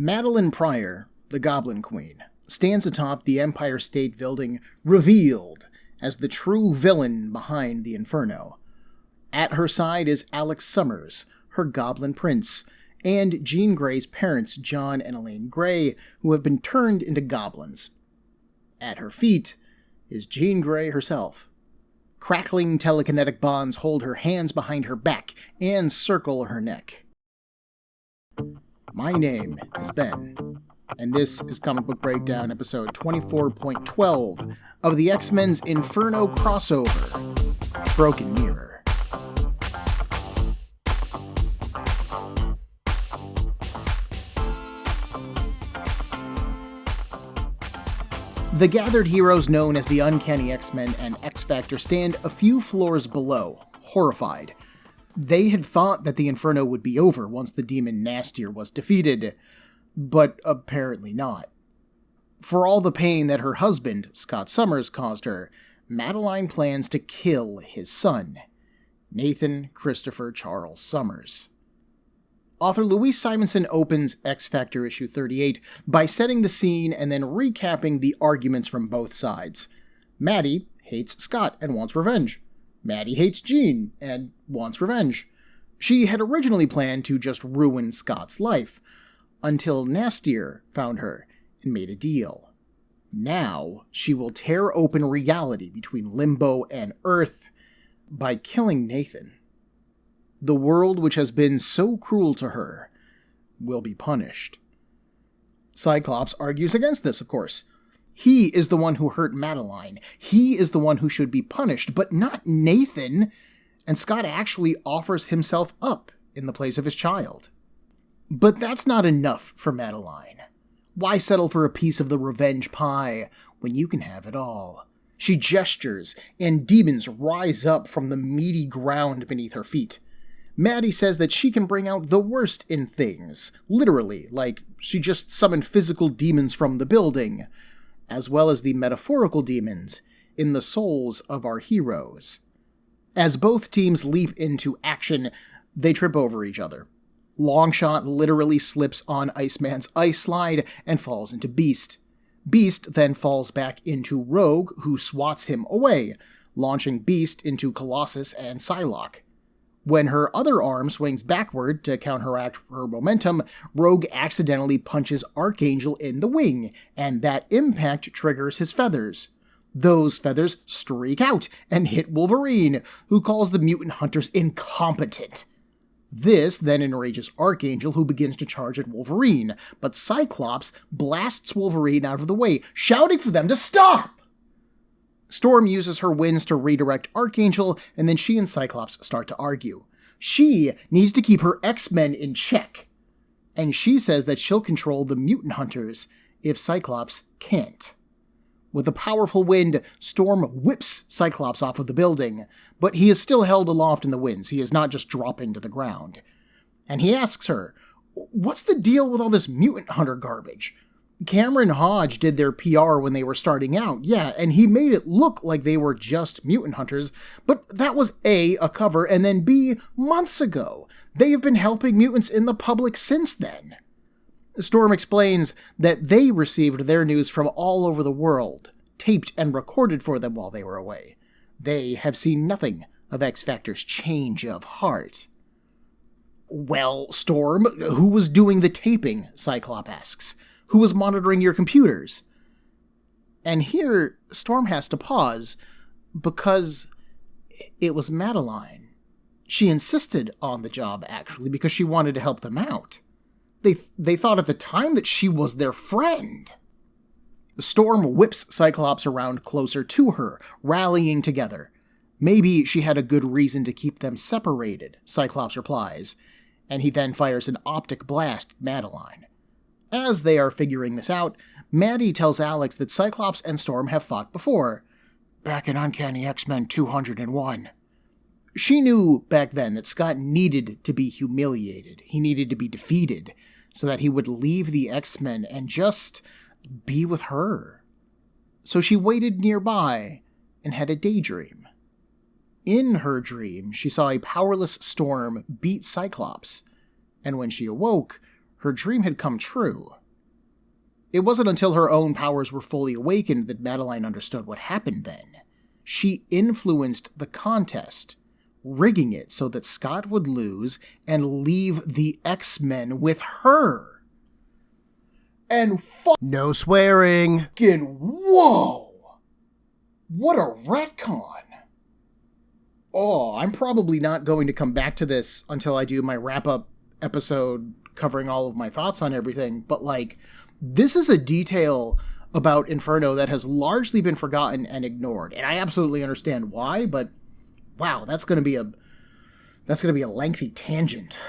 Madelyne Pryor, the Goblin Queen, stands atop the Empire State Building, revealed as the true villain behind the Inferno. At her side is Alex Summers, her Goblin Prince, and Jean Grey's parents, John and Elaine Grey, who have been turned into goblins. At her feet is Jean Grey herself. Crackling telekinetic bonds hold her hands behind her back and circle her neck. My name is Ben, and this is Comic Book Breakdown episode 24.12 of the X-Men's Inferno crossover, Broken Mirror. The gathered heroes known as the Uncanny X-Men and X-Factor stand a few floors below, horrified. They had thought that the Inferno would be over once the demon Nastier was defeated, but apparently not. For all the pain that her husband, Scott Summers, caused her, Madelyne plans to kill his son, Nathan Christopher Charles Summers. Author Walt Simonson opens X-Factor issue 38 by setting the scene and then recapping the arguments from both sides. Maddie hates Scott and wants revenge. Maddie hates Jean and wants revenge. She had originally planned to just ruin Scott's life, until Nastier found her and made a deal. Now she will tear open reality between Limbo and Earth by killing Nathan. The world which has been so cruel to her will be punished. Cyclops argues against this, of course. He is the one who hurt Madelyne. He is the one who should be punished, but not Nathan. And Scott actually offers himself up in the place of his child. But that's not enough for Madelyne. Why settle for a piece of the revenge pie when you can have it all? She gestures, and demons rise up from the meaty ground beneath her feet. Maddie says that she can bring out the worst in things, literally, like she just summoned physical demons from the building, as well as the metaphorical demons in the souls of our heroes. As both teams leap into action, they trip over each other. Longshot literally slips on Iceman's ice slide and falls into Beast. Beast then falls back into Rogue, who swats him away, launching Beast into Colossus and Psylocke. When her other arm swings backward to counteract her momentum, Rogue accidentally punches Archangel in the wing, and that impact triggers his feathers. Those feathers streak out and hit Wolverine, who calls the mutant hunters incompetent. This then enrages Archangel, who begins to charge at Wolverine, but Cyclops blasts Wolverine out of the way, shouting for them to stop! Storm uses her winds to redirect Archangel, and then she and Cyclops start to argue. She needs to keep her X-Men in check, and she says that she'll control the mutant hunters if Cyclops can't. With a powerful wind, Storm whips Cyclops off of the building, but he is still held aloft in the winds. He is not just dropping to the ground. And he asks her, "What's the deal with all this mutant hunter garbage? Cameron Hodge did their PR when they were starting out, yeah, and he made it look like they were just mutant hunters, but that was A, a cover, and then B, months ago. They have been helping mutants in the public since then." Storm explains that they received their news from all over the world, taped and recorded for them while they were away. They have seen nothing of X-Factor's change of heart. "Well, Storm, who was doing the taping?" Cyclops asks. "Who was monitoring your computers?" And here, Storm has to pause, because it was Madelyne. She insisted on the job, actually, because she wanted to help them out. They thought at the time that she was their friend. Storm whips Cyclops around closer to her, rallying together. "Maybe she had a good reason to keep them separated," Cyclops replies, and he then fires an optic blast at Madelyne. As they are figuring this out, Maddie tells Alex that Cyclops and Storm have fought before, back in Uncanny X-Men 201. She knew back then that Scott needed to be humiliated. He needed to be defeated, so that he would leave the X-Men and just be with her. So she waited nearby and had a daydream. In her dream, she saw a powerless Storm beat Cyclops, and when she awoke, Her dream had come true. It wasn't until her own powers were fully awakened that Madelyne understood what happened then. She influenced the contest, rigging it so that Scott would lose and leave the X-Men with her. And no swearing. Whoa! What a retcon! Oh, I'm probably not going to come back to this until I do my wrap-up episode covering all of my thoughts on everything, but this is a detail about Inferno that has largely been forgotten and ignored, and I absolutely understand why, but wow, that's going to be a lengthy tangent.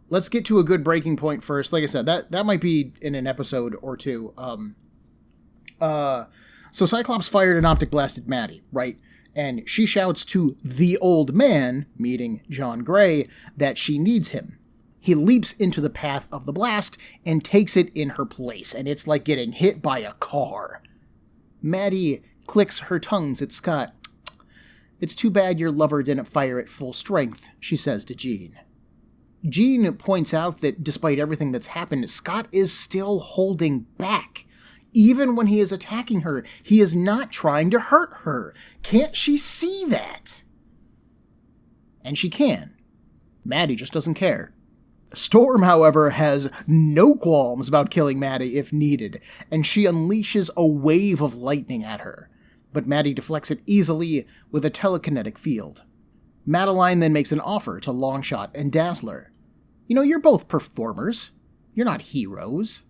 Let's get to a good breaking point first. Like I said, that might be in an episode or two. So Cyclops fired an optic blast at Maddie, right? And she shouts to the old man, meaning John Gray, that she needs him. He leaps into the path of the blast and takes it in her place, and it's like getting hit by a car. Maddie clicks her tongues at Scott. "It's too bad your lover didn't fire at full strength," she says to Jean. Jean points out that despite everything that's happened, Scott is still holding back. Even when he is attacking her, he is not trying to hurt her. Can't she see that? And she can. Maddie just doesn't care. Storm, however, has no qualms about killing Maddie if needed, and she unleashes a wave of lightning at her. But Maddie deflects it easily with a telekinetic field. Madelyne then makes an offer to Longshot and Dazzler. You're both performers. You're not heroes.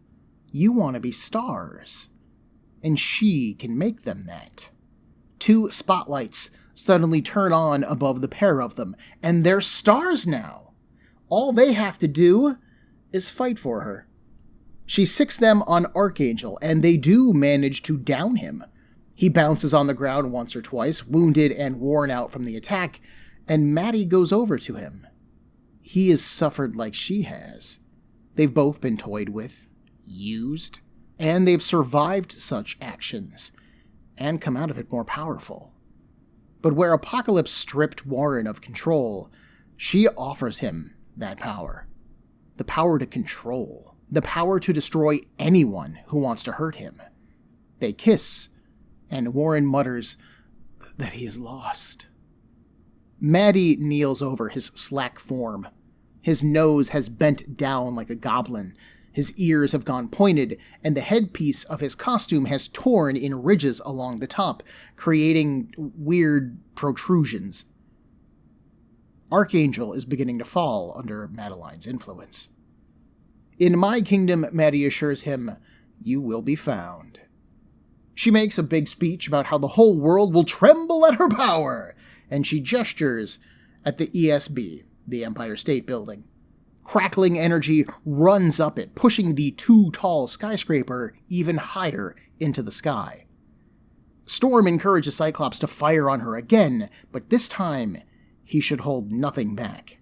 You want to be stars. And she can make them that. 2 spotlights suddenly turn on above the pair of them, and they're stars now. All they have to do is fight for her. She sicks them on Archangel, and they do manage to down him. He bounces on the ground once or twice, wounded and worn out from the attack, and Maddie goes over to him. He has suffered like she has. They've both been toyed with, used, and they've survived such actions, and come out of it more powerful. But where Apocalypse stripped Warren of control, she offers him that power. The power to control. The power to destroy anyone who wants to hurt him. They kiss, and Warren mutters that he is lost. Maddie kneels over his slack form. His nose has bent down like a goblin. His ears have gone pointed, and the headpiece of his costume has torn in ridges along the top, creating weird protrusions. Archangel is beginning to fall under Madelyne's influence. "In my kingdom," Maddie assures him, "you will be found." She makes a big speech about how the whole world will tremble at her power, and she gestures at the ESB, the Empire State Building. Crackling energy runs up it, pushing the too tall skyscraper even higher into the sky. Storm encourages Cyclops to fire on her again, but this time he should hold nothing back.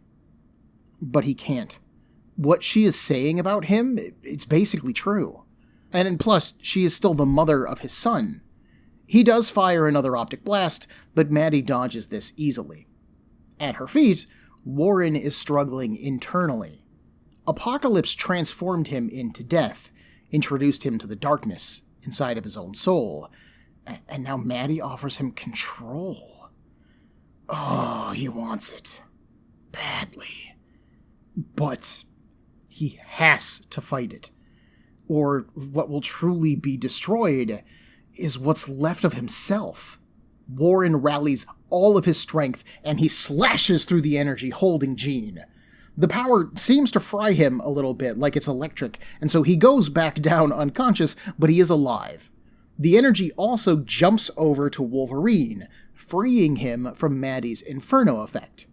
But he can't. What she is saying about him, it's basically true. And plus, she is still the mother of his son. He does fire another optic blast, but Maddie dodges this easily. At her feet, Warren is struggling internally. Apocalypse transformed him into death, introduced him to the darkness inside of his own soul, and now Maddie offers him control. Oh, he wants it. Badly. But he has to fight it. Or what will truly be destroyed is what's left of himself. Warren rallies all of his strength, and he slashes through the energy, holding Jean. The power seems to fry him a little bit, like it's electric, and so he goes back down unconscious, but he is alive. The energy also jumps over to Wolverine, freeing him from Maddie's Inferno effect.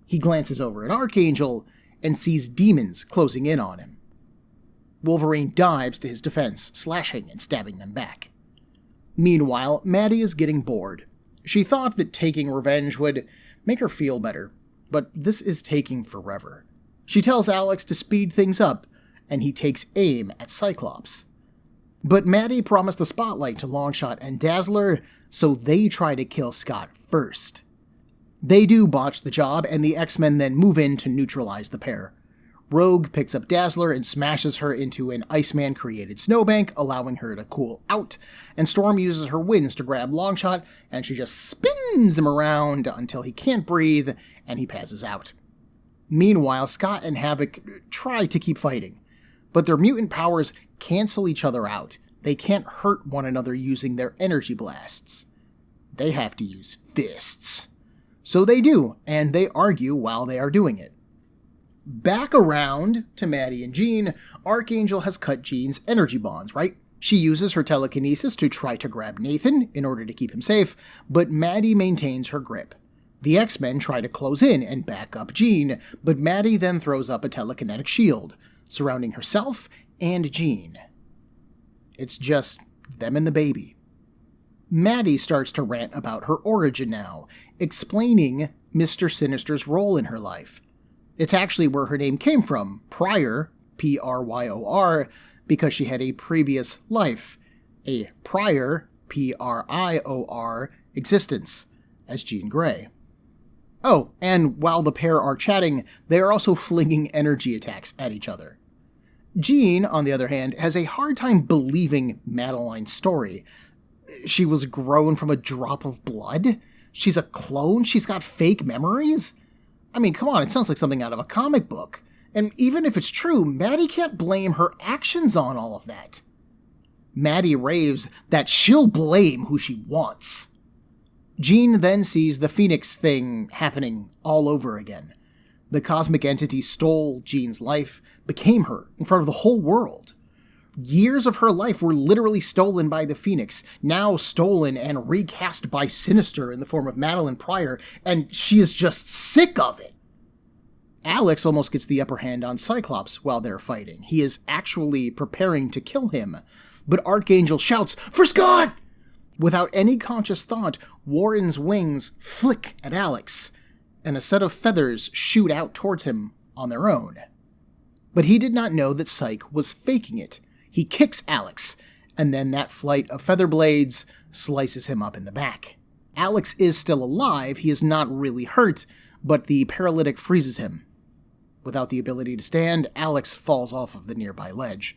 He glances over at Archangel and sees demons closing in on him. Wolverine dives to his defense, slashing and stabbing them back. Meanwhile, Maddie is getting bored. She thought that taking revenge would make her feel better, but this is taking forever. She tells Alex to speed things up, and he takes aim at Cyclops. But Maddie promised the spotlight to Longshot and Dazzler, so they try to kill Scott first. They do botch the job, and the X-Men then move in to neutralize the pair. Rogue picks up Dazzler and smashes her into an Iceman-created snowbank, allowing her to cool out, and Storm uses her wings to grab Longshot, and she just spins him around until he can't breathe, and he passes out. Meanwhile, Scott and Havoc try to keep fighting, but their mutant powers cancel each other out. They can't hurt one another using their energy blasts. They have to use fists. So they do, and they argue while they are doing it. Back around to Maddie and Jean, Archangel has cut Jean's energy bonds, right? She uses her telekinesis to try to grab Nathan in order to keep him safe, but Maddie maintains her grip. The X-Men try to close in and back up Jean, but Maddie then throws up a telekinetic shield, surrounding herself and Jean. It's just them and the baby. Maddie starts to rant about her origin now, explaining Mr. Sinister's role in her life. It's actually where her name came from, Pryor, Pryor, because she had a previous life, a prior, Prior, existence, as Jean Grey. Oh, and while the pair are chatting, they are also flinging energy attacks at each other. Jean, on the other hand, has a hard time believing Madelyne's story. She was grown from a drop of blood? She's a clone? She's got fake memories? I mean, come on, it sounds like something out of a comic book. And even if it's true, Maddie can't blame her actions on all of that. Maddie raves that she'll blame who she wants. Jean then sees the Phoenix thing happening all over again. The cosmic entity stole Jean's life, became her in front of the whole world. Years of her life were literally stolen by the Phoenix, now stolen and recast by Sinister in the form of Madelyne Pryor, and she is just sick of it. Alex almost gets the upper hand on Cyclops while they're fighting. He is actually preparing to kill him, but Archangel shouts, "For Scott!" Without any conscious thought, Warren's wings flick at Alex, and a set of feathers shoot out towards him on their own. But he did not know that Psyche was faking it. He kicks Alex, and then that flight of feather blades slices him up in the back. Alex is still alive, he is not really hurt, but the paralytic freezes him. Without the ability to stand, Alex falls off of the nearby ledge.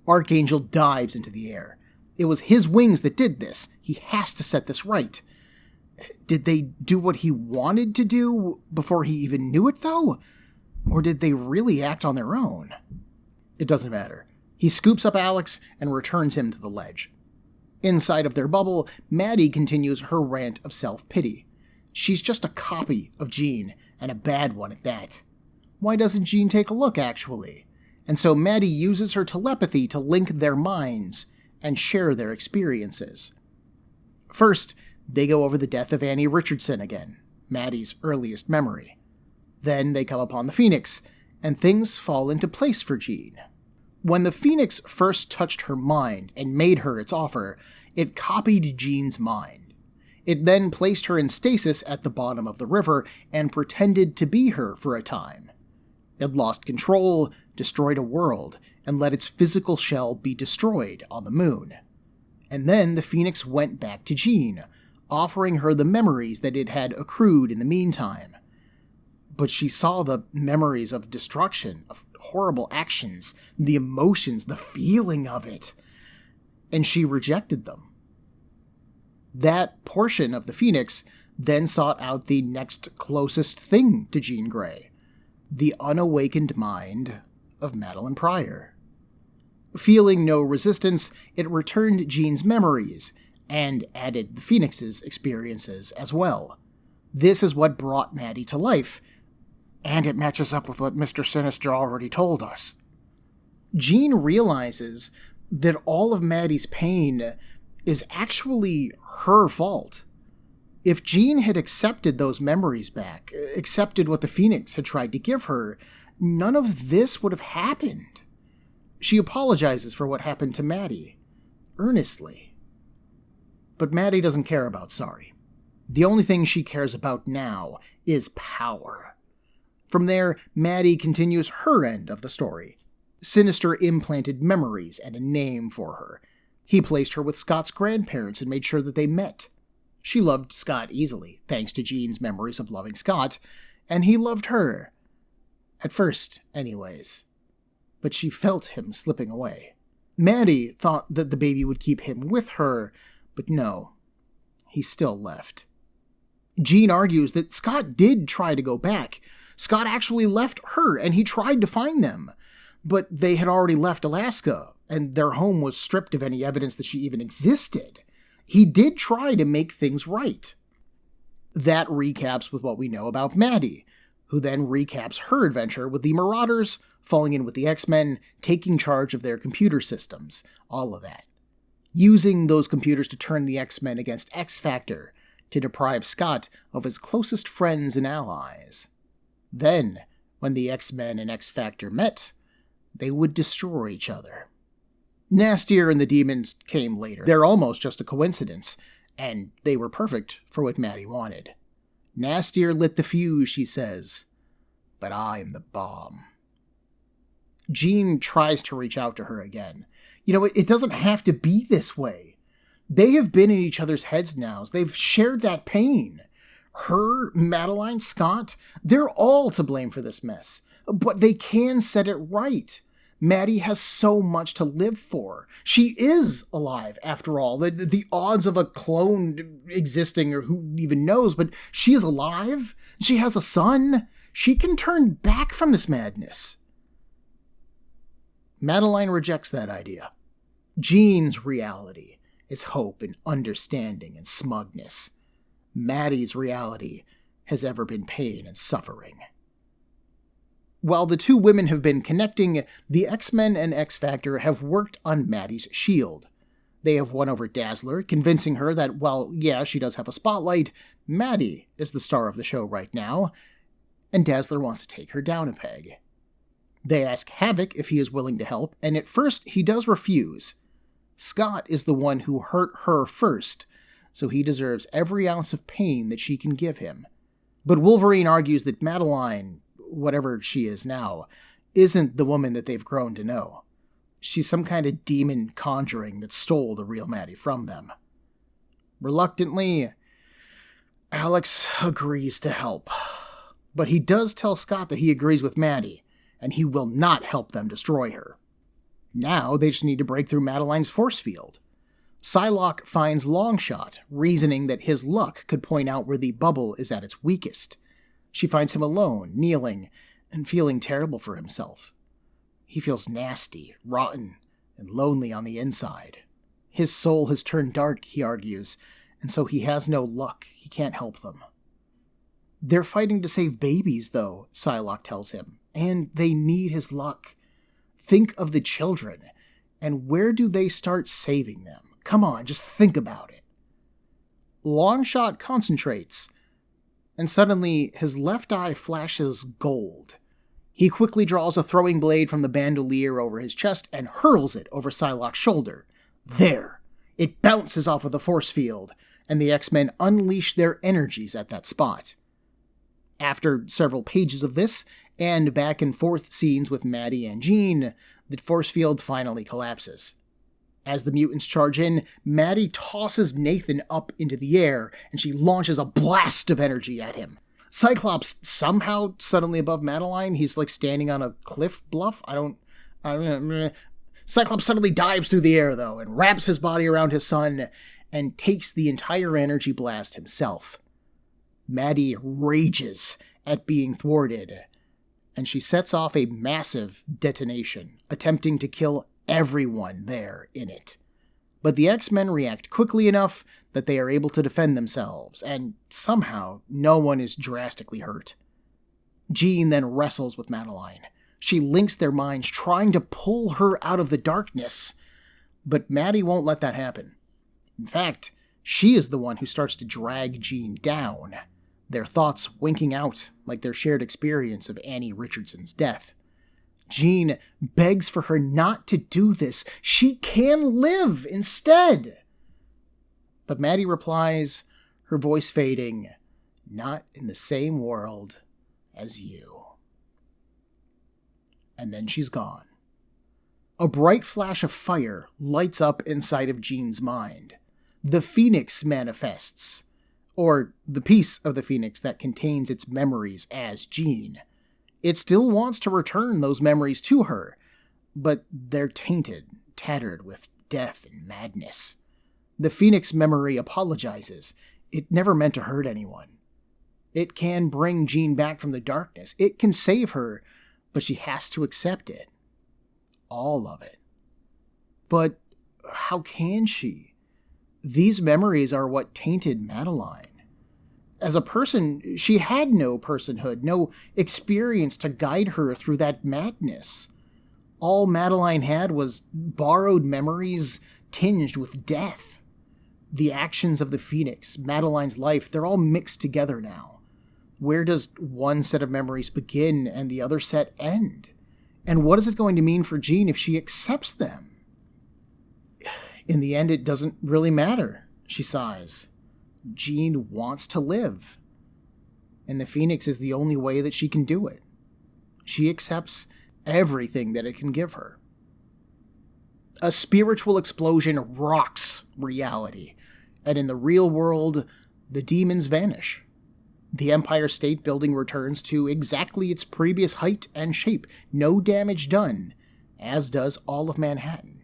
Archangel dives into the air. It was his wings that did this. He has to set this right. Did they do what he wanted to do before he even knew it, though? Or did they really act on their own? It doesn't matter. He scoops up Alex and returns him to the ledge. Inside of their bubble, Maddie continues her rant of self-pity. She's just a copy of Jean, and a bad one at that. Why doesn't Jean take a look, actually? And so Maddie uses her telepathy to link their minds and share their experiences. First, they go over the death of Annie Richardson again, Maddie's earliest memory. Then they come upon the Phoenix, and things fall into place for Jean. When the Phoenix first touched her mind and made her its offer, it copied Jean's mind. It then placed her in stasis at the bottom of the river and pretended to be her for a time. It lost control, destroyed a world, and let its physical shell be destroyed on the moon. And then the Phoenix went back to Jean, offering her the memories that it had accrued in the meantime. But she saw the memories of destruction, of horrible actions, the emotions, the feeling of it, and she rejected them. That portion of the Phoenix then sought out the next closest thing to Jean Grey, the unawakened mind of Madelyne Pryor. Feeling no resistance, it returned Jean's memories and added the Phoenix's experiences as well. This is what brought Maddie to life, and it matches up with what Mr. Sinister already told us. Jean realizes that all of Maddie's pain is actually her fault. If Jean had accepted those memories back, accepted what the Phoenix had tried to give her, none of this would have happened. She apologizes for what happened to Maddie, earnestly. But Maddie doesn't care about sorry. The only thing she cares about now is power. From there, Maddie continues her end of the story. Sinister implanted memories and a name for her. He placed her with Scott's grandparents and made sure that they met. She loved Scott easily, thanks to Jean's memories of loving Scott, and he loved her. At first, anyways. But she felt him slipping away. Maddie thought that the baby would keep him with her, but no, he still left. Jean argues that Scott did try to go back. Scott actually left her, and he tried to find them. But they had already left Alaska, and their home was stripped of any evidence that she even existed. He did try to make things right. That recaps with what we know about Maddie, who then recaps her adventure with the Marauders, falling in with the X-Men, taking charge of their computer systems, all of that. Using those computers to turn the X-Men against X-Factor, to deprive Scott of his closest friends and allies. Then, when the X-Men and X-Factor met, they would destroy each other. Nastier and the demons came later. They're almost just a coincidence, and they were perfect for what Maddie wanted. Nastier lit the fuse, she says, but I'm the bomb. Jean tries to reach out to her again. It doesn't have to be this way. They have been in each other's heads now. They've shared that pain. Her, Madelyne, Scott, they're all to blame for this mess. But they can set it right. Maddie has so much to live for. She is alive, after all. The odds of a clone existing, or who even knows, but she is alive. She has a son. She can turn back from this madness. Madelyne rejects that idea. Jean's reality is hope and understanding and smugness. Maddie's reality has ever been pain and suffering. While the two women have been connecting, the X-Men and X-Factor have worked on Maddie's shield. They have won over Dazzler, convincing her that, while, yeah, she does have a spotlight, Maddie is the star of the show right now, and Dazzler wants to take her down a peg. They ask Havoc if he is willing to help, and at first he does refuse. Scott is the one who hurt her first, so he deserves every ounce of pain that she can give him. But Wolverine argues that Madelyne, whatever she is now, isn't the woman that they've grown to know. She's some kind of demon conjuring that stole the real Maddie from them. Reluctantly, Alex agrees to help. But he does tell Scott that he agrees with Maddie, and he will not help them destroy her. Now they just need to break through Madelyne's force field. Psylocke finds Longshot, reasoning that his luck could point out where the bubble is at its weakest. She finds him alone, kneeling, and feeling terrible for himself. He feels nasty, rotten, and lonely on the inside. His soul has turned dark, he argues, and so he has no luck. He can't help them. They're fighting to save babies, though, Psylocke tells him, and they need his luck. Think of the children, and where do they start saving them? Come on, just think about it. Longshot concentrates, and suddenly his left eye flashes gold. He quickly draws a throwing blade from the bandolier over his chest and hurls it over Psylocke's shoulder. There! It bounces off of the force field, and the X-Men unleash their energies at that spot. After several pages of this, and back and forth scenes with Maddie and Jean, the force field finally collapses. As the mutants charge in, Maddie tosses Nathan up into the air, and she launches a blast of energy at him. Cyclops somehow suddenly above Madelyne. He's like standing on a cliff bluff. Cyclops suddenly dives through the air, though, and wraps his body around his son, and takes the entire energy blast himself. Maddie rages at being thwarted, and she sets off a massive detonation, attempting to kill everyone there in it. But the X-Men react quickly enough that they are able to defend themselves, and somehow no one is drastically hurt. Jean then wrestles with Madelyne. She links their minds, trying to pull her out of the darkness, but Maddie won't let that happen. In fact, she is the one who starts to drag Jean down, their thoughts winking out like their shared experience of Annie Richardson's death. Jean begs for her not to do this. She can live instead. But Maddie replies, her voice fading, "Not in the same world as you." And then she's gone. A bright flash of fire lights up inside of Jean's mind. The Phoenix manifests, or the piece of the Phoenix that contains its memories as Jean. It still wants to return those memories to her, but they're tainted, tattered with death and madness. The Phoenix memory apologizes. It never meant to hurt anyone. It can bring Jean back from the darkness. It can save her, but she has to accept it. All of it. But how can she? These memories are what tainted Madelyne. As a person, she had no personhood, no experience to guide her through that madness. All Madelyne had was borrowed memories tinged with death. The actions of the Phoenix, Madelyne's life, they're all mixed together now. Where does one set of memories begin and the other set end? And what is it going to mean for Jean if she accepts them? In the end, it doesn't really matter, she sighs. Jean wants to live. And the Phoenix is the only way that she can do it. She accepts everything that it can give her. A spiritual explosion rocks reality, and in the real world, the demons vanish. The Empire State Building returns to exactly its previous height and shape, no damage done, as does all of Manhattan.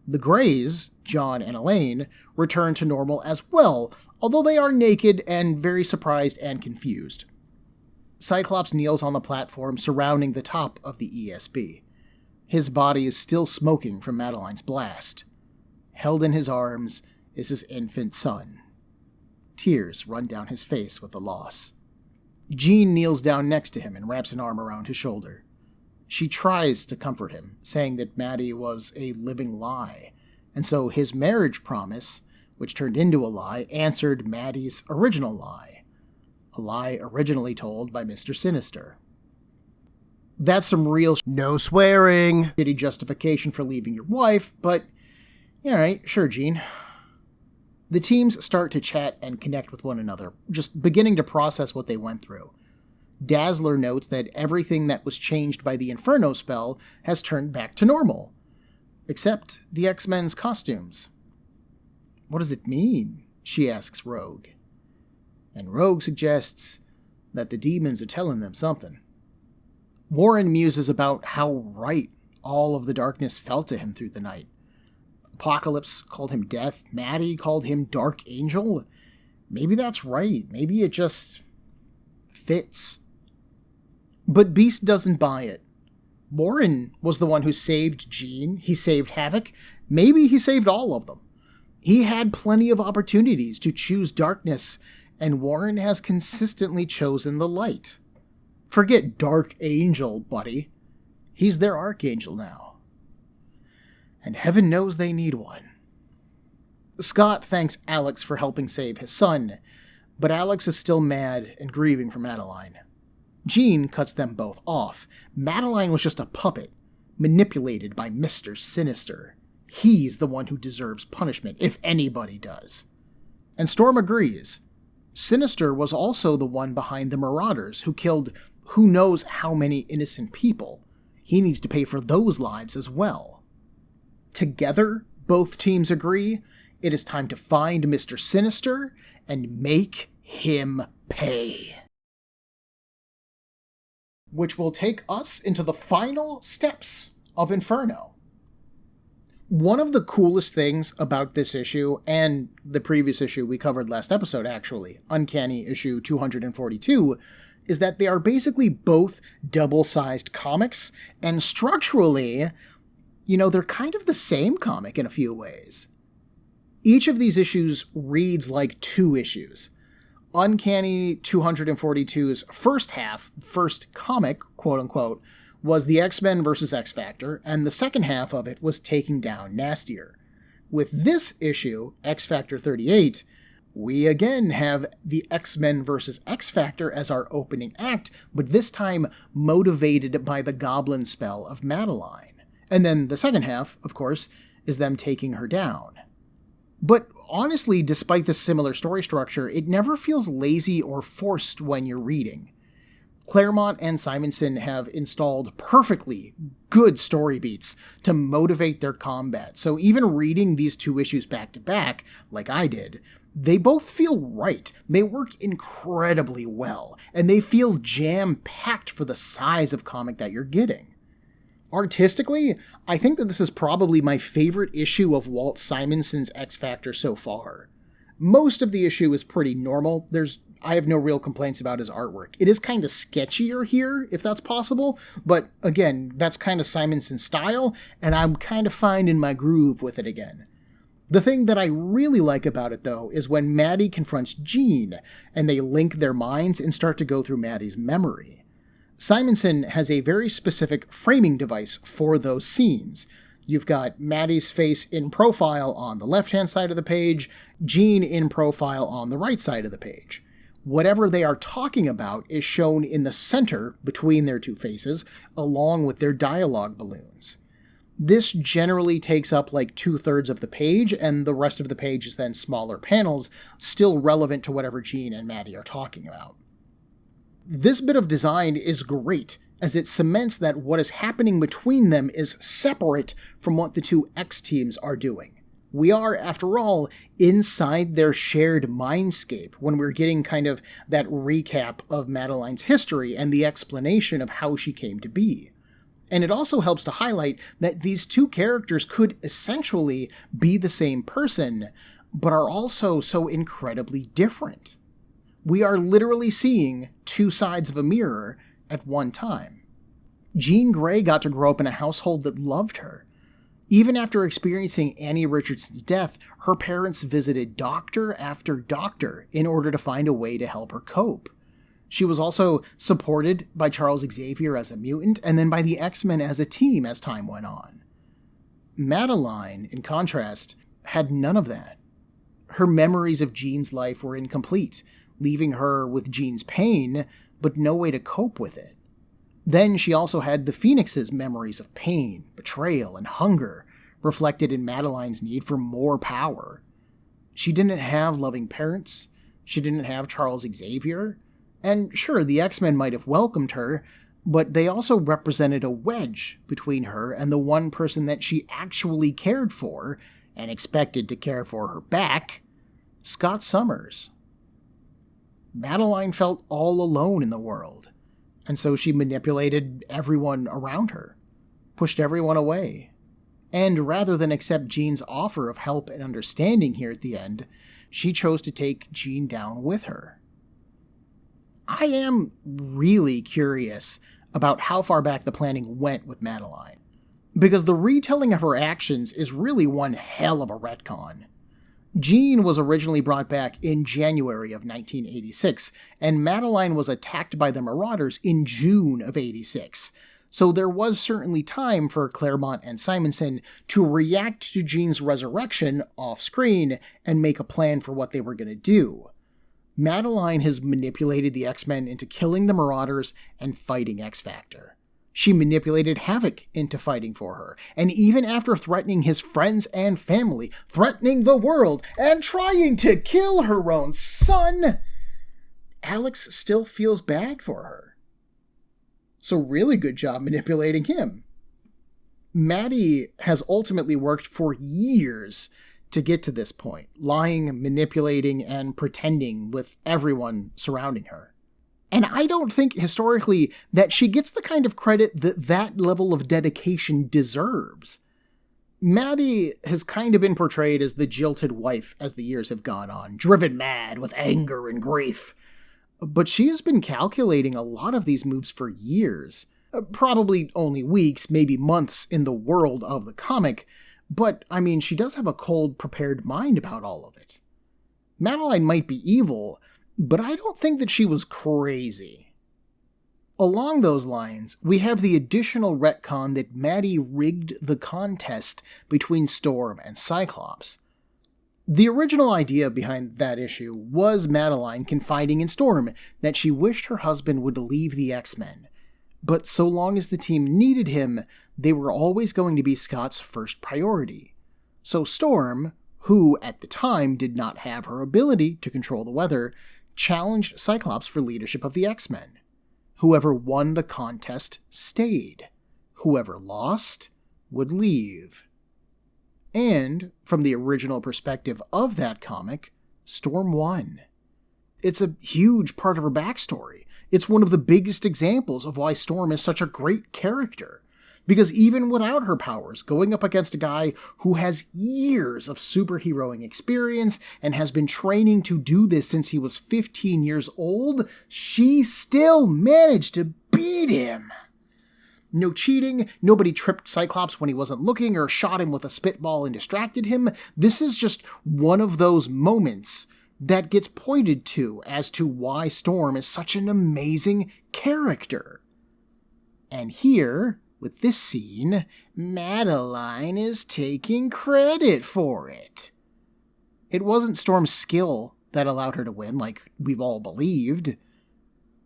The Greys, John and Elaine, return to normal as well, although they are naked and very surprised and confused. Cyclops kneels on the platform surrounding the top of the ESB. His body is still smoking from Madelyne's blast. Held in his arms is his infant son. Tears run down his face with the loss. Jean kneels down next to him and wraps an arm around his shoulder. She tries to comfort him, saying that Maddie was a living lie, and so his marriage promise, which turned into a lie, answered Maddie's original lie. A lie originally told by Mr. Sinister. That's some real No swearing. shitty justification for leaving your wife, but, alright, sure, Jean. The teams start to chat and connect with one another, just beginning to process what they went through. Dazzler notes that everything that was changed by the Inferno spell has turned back to normal, except the X-Men's costumes. What does it mean? She asks Rogue. And Rogue suggests that the demons are telling them something. Warren muses about how right all of the darkness felt to him through the night. Apocalypse called him Death. Maddie called him Dark Angel. Maybe that's right. Maybe it just fits. But Beast doesn't buy it. Warren was the one who saved Jean. He saved Havoc. Maybe he saved all of them. He had plenty of opportunities to choose darkness, and Warren has consistently chosen the light. Forget Dark Angel, buddy. He's their Archangel now. And heaven knows they need one. Scott thanks Alex for helping save his son, but Alex is still mad and grieving for Madelyne. Jean cuts them both off. Madelyne was just a puppet, manipulated by Mr. Sinister. He's the one who deserves punishment, if anybody does. And Storm agrees. Sinister was also the one behind the Marauders who killed who knows how many innocent people. He needs to pay for those lives as well. Together, both teams agree it is time to find Mr. Sinister and make him pay. Which will take us into the final steps of Inferno. One of the coolest things about this issue, and the previous issue we covered last episode actually, Uncanny issue 242, is that they are basically both double-sized comics, and structurally, they're kind of the same comic in a few ways. Each of these issues reads like two issues. Uncanny 242's first comic, quote-unquote, was the X-Men vs. X-Factor, and the second half of it was Taking Down Nastier. With this issue, X-Factor 38, we again have the X-Men vs. X-Factor as our opening act, but this time motivated by the goblin spell of Madelyne. And then the second half, of course, is them taking her down. But honestly, despite this similar story structure, it never feels lazy or forced when you're reading. Claremont and Simonson have installed perfectly good story beats to motivate their combat, so even reading these two issues back to back, like I did, They both feel right. They work incredibly well, and they feel jam-packed for the size of comic that you're getting. Artistically, I think that this is probably my favorite issue of Walt Simonson's X-Factor so far. Most of the issue is pretty normal. I have no real complaints about his artwork. It is kind of sketchier here, if that's possible, but again, that's kind of Simonson's style, and I'm kind of finding my groove with it again. The thing that I really like about it, though, is when Maddie confronts Jean, and they link their minds and start to go through Maddie's memory. Simonson has a very specific framing device for those scenes. You've got Maddie's face in profile on the left-hand side of the page, Jean in profile on the right side of the page. Whatever they are talking about is shown in the center between their two faces, along with their dialogue balloons. This generally takes up like 2/3 of the page, and the rest of the page is then smaller panels, still relevant to whatever Jean and Maddie are talking about. This bit of design is great, as it cements that what is happening between them is separate from what the two X teams are doing. We are, after all, inside their shared mindscape when we're getting kind of that recap of Madelyne's history and the explanation of how she came to be. And it also helps to highlight that these two characters could essentially be the same person, but are also so incredibly different. We are literally seeing two sides of a mirror at one time. Jean Grey got to grow up in a household that loved her. Even after experiencing Annie Richardson's death, her parents visited doctor after doctor in order to find a way to help her cope. She was also supported by Charles Xavier as a mutant, and then by the X-Men as a team as time went on. Madelyne, in contrast, had none of that. Her memories of Jean's life were incomplete, leaving her with Jean's pain, but no way to cope with it. Then she also had the Phoenix's memories of pain, betrayal, and hunger, reflected in Madelyne's need for more power. She didn't have loving parents, she didn't have Charles Xavier, and sure, the X-Men might have welcomed her, but they also represented a wedge between her and the one person that she actually cared for, and expected to care for her back, Scott Summers. Madelyne felt all alone in the world, and so she manipulated everyone around her, pushed everyone away. And rather than accept Jean's offer of help and understanding here at the end, she chose to take Jean down with her. I am really curious about how far back the planning went with Madelyne, because the retelling of her actions is really one hell of a retcon. Jean was originally brought back in January of 1986, and Madelyne was attacked by the Marauders in June of 86, so there was certainly time for Claremont and Simonson to react to Jean's resurrection off-screen and make a plan for what they were going to do. Madelyne has manipulated the X-Men into killing the Marauders and fighting X-Factor. She manipulated Havoc into fighting for her, and even after threatening his friends and family, threatening the world, and trying to kill her own son, Alex still feels bad for her. So really good job manipulating him. Maddie has ultimately worked for years to get to this point, lying, manipulating, and pretending with everyone surrounding her. And I don't think, historically, that she gets the kind of credit that that level of dedication deserves. Maddie has kind of been portrayed as the jilted wife as the years have gone on, driven mad with anger and grief. But she has been calculating a lot of these moves for years. Probably only weeks, maybe months in the world of the comic, but, I mean, she does have a cold, prepared mind about all of it. Madelyne might be evil, but I don't think that she was crazy. Along those lines, we have the additional retcon that Maddie rigged the contest between Storm and Cyclops. The original idea behind that issue was Madelyne confiding in Storm that she wished her husband would leave the X-Men, but so long as the team needed him, they were always going to be Scott's first priority. So Storm, who at the time did not have her ability to control the weather, challenged Cyclops for leadership of the X-Men. Whoever won the contest stayed. Whoever lost would leave. And, from the original perspective of that comic, Storm won. It's a huge part of her backstory. It's one of the biggest examples of why Storm is such a great character. Because even without her powers, going up against a guy who has years of superheroing experience and has been training to do this since he was 15 years old, she still managed to beat him. No cheating, nobody tripped Cyclops when he wasn't looking or shot him with a spitball and distracted him. This is just one of those moments that gets pointed to as to why Storm is such an amazing character. And here, with this scene, Madelyne is taking credit for it. It wasn't Storm's skill that allowed her to win, like we've all believed.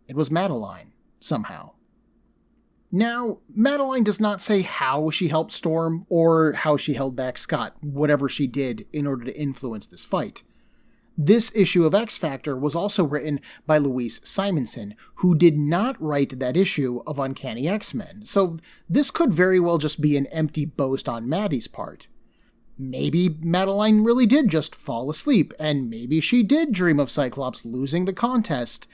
It was Madelyne, somehow. Now, Madelyne does not say how she helped Storm or how she held back Scott, whatever she did in order to influence this fight. This issue of X Factor was also written by Walt Simonson, who did not write that issue of Uncanny X-Men, so this could very well just be an empty boast on Maddie's part. Maybe Madelyne really did just fall asleep, and maybe she did dream of Cyclops losing the contest,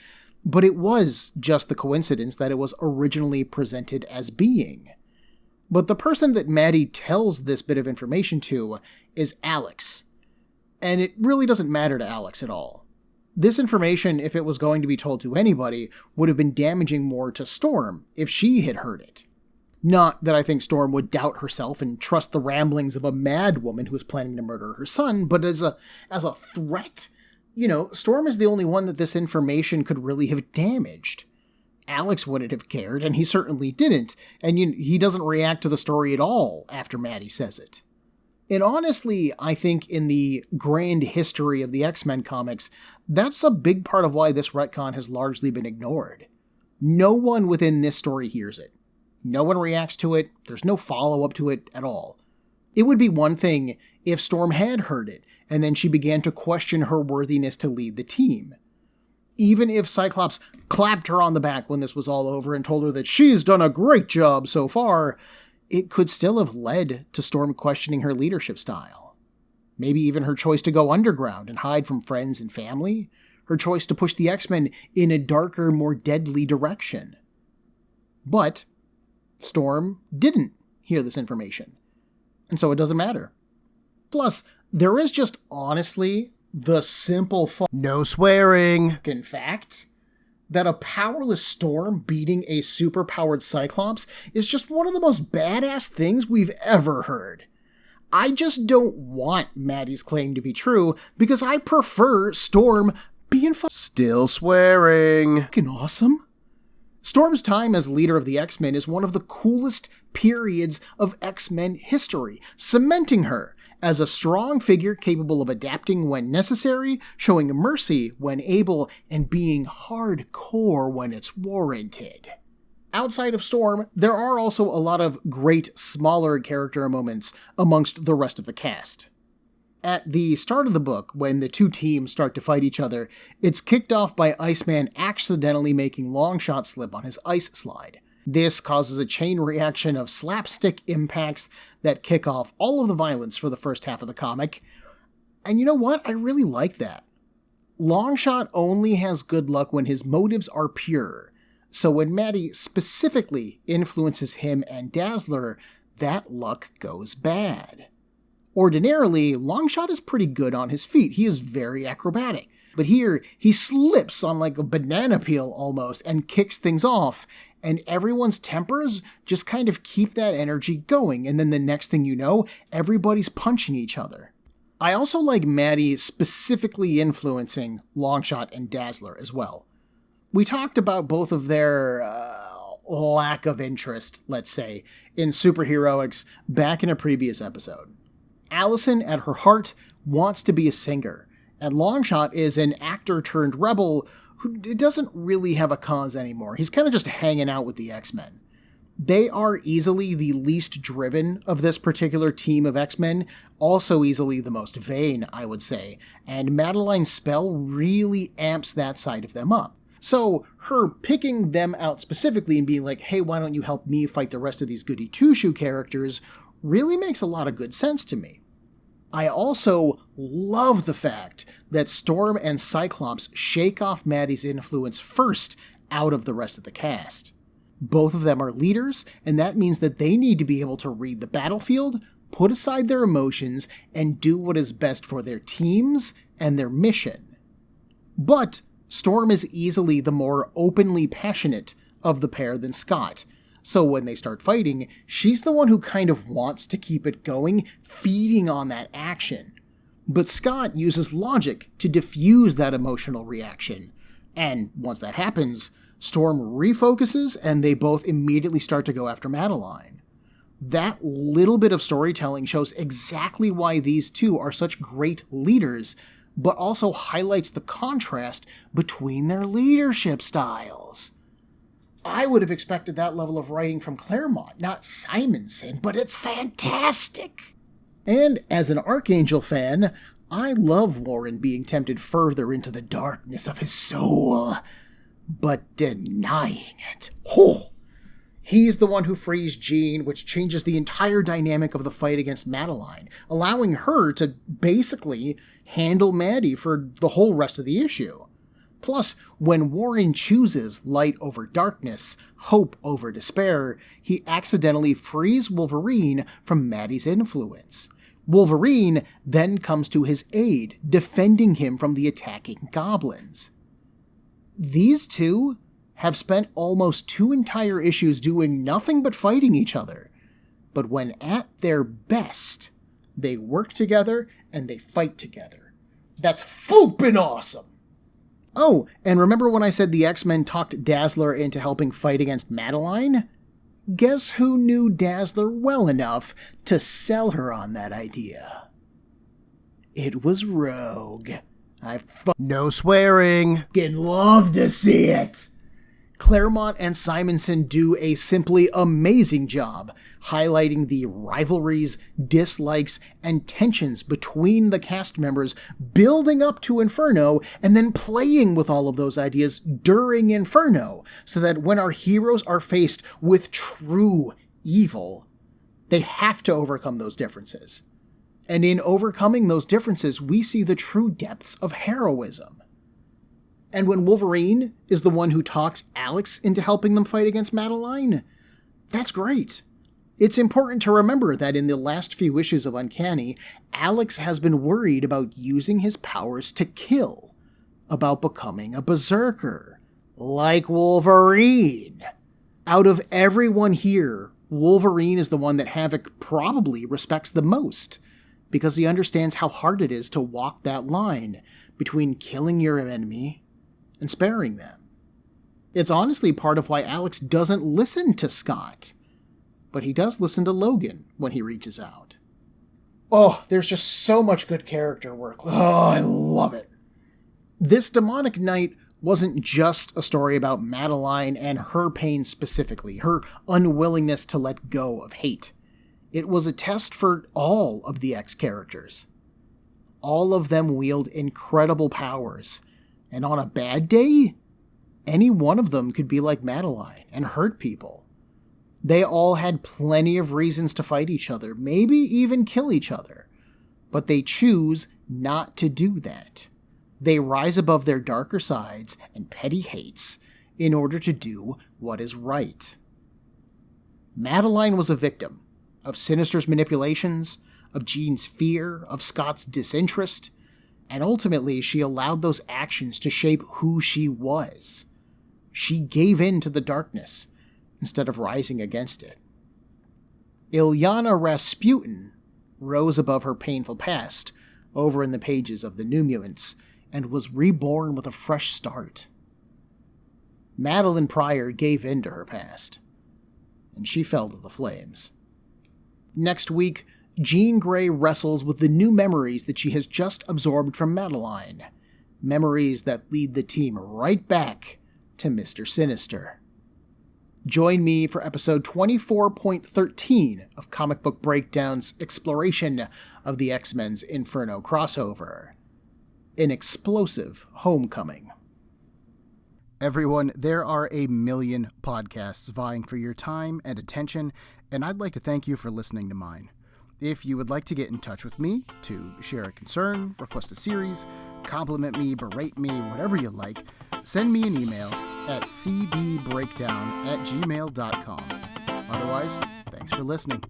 but it was just the coincidence that it was originally presented as being. But the person that Maddie tells this bit of information to is Alex. And it really doesn't matter to Alex at all. This information, if it was going to be told to anybody, would have been damaging more to Storm if she had heard it. Not that I think Storm would doubt herself and trust the ramblings of a mad woman who is planning to murder her son, but as a threat, Storm is the only one that this information could really have damaged. Alex wouldn't have cared, and he certainly didn't, and he doesn't react to the story at all after Maddie says it. And honestly, I think in the grand history of the X-Men comics, that's a big part of why this retcon has largely been ignored. No one within this story hears it. No one reacts to it. There's no follow-up to it at all. It would be one thing if Storm had heard it, and then she began to question her worthiness to lead the team. Even if Cyclops clapped her on the back when this was all over and told her that she's done a great job so far, it could still have led to Storm questioning her leadership style. Maybe even her choice to go underground and hide from friends and family. Her choice to push the X-Men in a darker, more deadly direction. But Storm didn't hear this information. And so it doesn't matter. Plus, there is just honestly the simple no swearing fact that a powerless Storm beating a superpowered Cyclops is just one of the most badass things we've ever heard. I just don't want Maddie's claim to be true because I prefer Storm being still swearing awesome. Storm's time as leader of the X-Men is one of the coolest periods of X-Men history, cementing her as a strong figure capable of adapting when necessary, showing mercy when able, and being hardcore when it's warranted. Outside of Storm, there are also a lot of great, smaller character moments amongst the rest of the cast. At the start of the book, when the two teams start to fight each other, it's kicked off by Iceman accidentally making Longshot slip on his ice slide. This causes a chain reaction of slapstick impacts that kick off all of the violence for the first half of the comic. And you know what? I really like that. Longshot only has good luck when his motives are pure. So when Maddie specifically influences him and Dazzler, that luck goes bad. Ordinarily, Longshot is pretty good on his feet. He is very acrobatic. But here, he slips on like a banana peel almost and kicks things off, and everyone's tempers just kind of keep that energy going, and then the next thing you know, everybody's punching each other. I also like Maddie specifically influencing Longshot and Dazzler as well. We talked about both of their lack of interest, let's say, in superheroics back in a previous episode. Allison, at her heart, wants to be a singer, and Longshot is an actor turned rebel who doesn't really have a cause anymore. He's kind of just hanging out with the X-Men. They are easily the least driven of this particular team of X-Men, also easily the most vain, I would say, and Madelyne's spell really amps that side of them up. So her picking them out specifically and being like, hey, why don't you help me fight the rest of these goody two-shoe characters, really makes a lot of good sense to me. I also love the fact that Storm and Cyclops shake off Maddie's influence first out of the rest of the cast. Both of them are leaders, and that means that they need to be able to read the battlefield, put aside their emotions, and do what is best for their teams and their mission. But Storm is easily the more openly passionate of the pair than Scott, so when they start fighting, she's the one who kind of wants to keep it going, feeding on that action. But Scott uses logic to diffuse that emotional reaction, and once that happens, Storm refocuses and they both immediately start to go after Madelyne. That little bit of storytelling shows exactly why these two are such great leaders, but also highlights the contrast between their leadership styles. I would have expected that level of writing from Claremont, not Simonson, but it's fantastic. And as an Archangel fan, I love Warren being tempted further into the darkness of his soul, but denying it. Oh! He's the one who frees Jean, which changes the entire dynamic of the fight against Madelyne, allowing her to basically handle Maddie for the whole rest of the issue. Plus, when Warren chooses light over darkness, hope over despair, he accidentally frees Wolverine from Maddie's influence. Wolverine then comes to his aid, defending him from the attacking goblins. These two have spent almost 2 entire issues doing nothing but fighting each other. But when at their best, they work together and they fight together. That's flippin' awesome! Oh, and remember when I said the X-Men talked Dazzler into helping fight against Madelyne? Guess who knew Dazzler well enough to sell her on that idea? It was Rogue. I No swearing. fucking love to see it! Claremont and Simonson do a simply amazing job highlighting the rivalries, dislikes, and tensions between the cast members building up to Inferno and then playing with all of those ideas during Inferno so that when our heroes are faced with true evil, they have to overcome those differences. And in overcoming those differences, we see the true depths of heroism. And when Wolverine is the one who talks Alex into helping them fight against Madelyne, that's great. It's important to remember that in the last few issues of Uncanny, Alex has been worried about using his powers to kill, about becoming a berserker, like Wolverine. Out of everyone here, Wolverine is the one that Havoc probably respects the most, because he understands how hard it is to walk that line between killing your enemy and sparing them. It's honestly part of why Alex doesn't listen to Scott, but he does listen to Logan when he reaches out. Oh, there's just so much good character work. Oh, I love it. This Demonic Knight wasn't just a story about Madelyne and her pain specifically, her unwillingness to let go of hate. It was a test for all of the X characters. All of them wield incredible powers, and on a bad day, any one of them could be like Madelyne and hurt people. They all had plenty of reasons to fight each other, maybe even kill each other, but they choose not to do that. They rise above their darker sides and petty hates in order to do what is right. Madelyne was a victim of Sinister's manipulations, of Jean's fear, of Scott's disinterest, and ultimately she allowed those actions to shape who she was. She gave in to the darkness instead of rising against it. Ilyana Rasputin rose above her painful past over in the pages of the New Mutants and was reborn with a fresh start. Madelyne Pryor gave in to her past, and she fell to the flames. Next week, Jean Grey wrestles with the new memories that she has just absorbed from Madelyne. Memories that lead the team right back to Mr. Sinister. Join me for episode 24.13 of Comic Book Breakdown's exploration of the X-Men's Inferno crossover. An explosive homecoming. Everyone, there are a million podcasts vying for your time and attention, and I'd like to thank you for listening to mine. If you would like to get in touch with me to share a concern, request a series, compliment me, berate me, whatever you like, send me an email at cbbreakdown@gmail.com. Otherwise, thanks for listening.